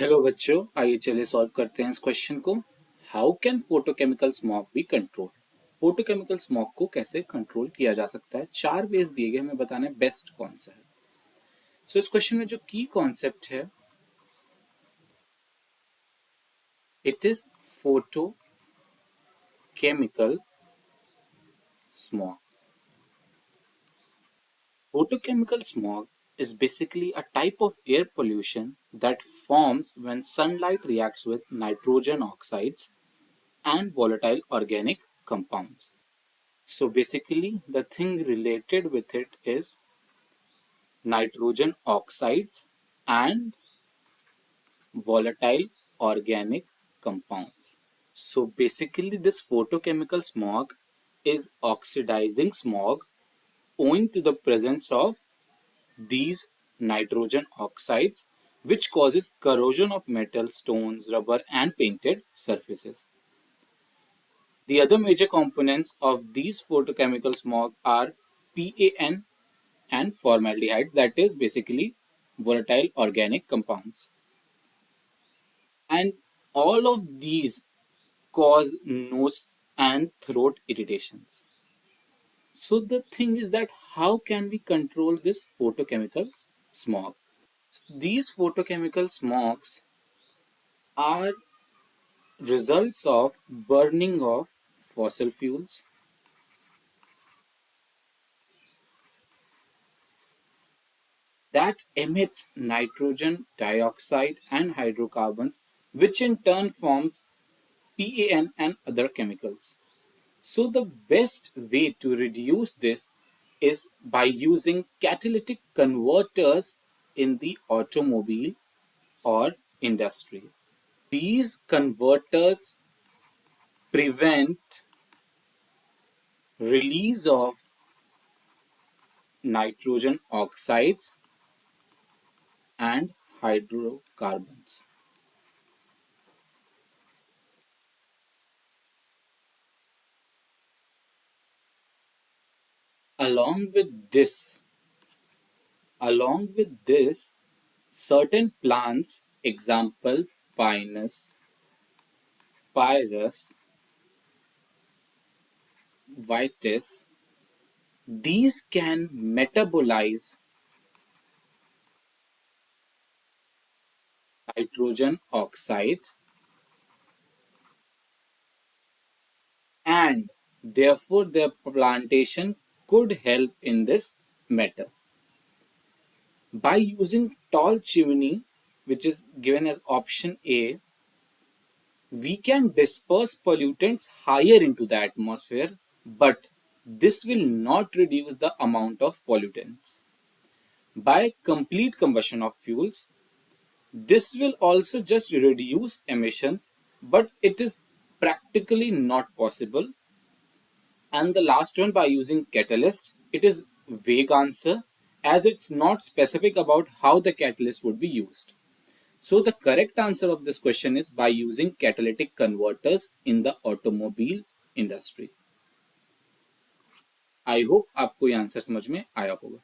Hello बच्चों, आइए चलिए सॉल्व करते हैं इस क्वेश्चन को। How can photochemical smog be control? Photochemical smog को कैसे कंट्रोल किया जा सकता है? चार वेज दिए गए, हमें बताना है बेस्ट कौन सा है। इस क्वेश्चन में जो की कॉन्सेप्ट है, it is photochemical smog. Photochemical smog is basically a type of air pollution that forms when sunlight reacts with nitrogen oxides and volatile organic compounds. So basically, the thing related with it is nitrogen oxides and volatile organic compounds. So basically, this photochemical smog is oxidizing smog owing to the presence of these nitrogen oxides, which causes corrosion of metal, stones, rubber, and painted surfaces. The other major components of these photochemical smog are PAN and formaldehydes, that is basically volatile organic compounds. And all of these cause nose and throat irritations. So the thing is that how can we control this photochemical smog? These photochemical smogs are results of burning of fossil fuels that emits nitrogen dioxide and hydrocarbons, which in turn forms PAN and other chemicals. So the best way to reduce this is by using catalytic converters in the automobile or industry. These converters prevent release of nitrogen oxides and hydrocarbons. Along with this, along with this, certain plants, example Pinus, Pyrus, Vitis, these can metabolize nitrogen oxide and therefore their plantation could help in this matter. By using tall chimney, which is given as option A, we can disperse pollutants higher into the atmosphere, but this will not reduce the amount of pollutants. By complete combustion of fuels, this will also just reduce emissions, but it is practically not possible. And the last one, by using catalyst, it is vague answer as it's not specific about how the catalyst would be used. So the correct answer of this question is by using catalytic converters in the automobiles industry. I hope आपको ये answer समझ में आया होगा.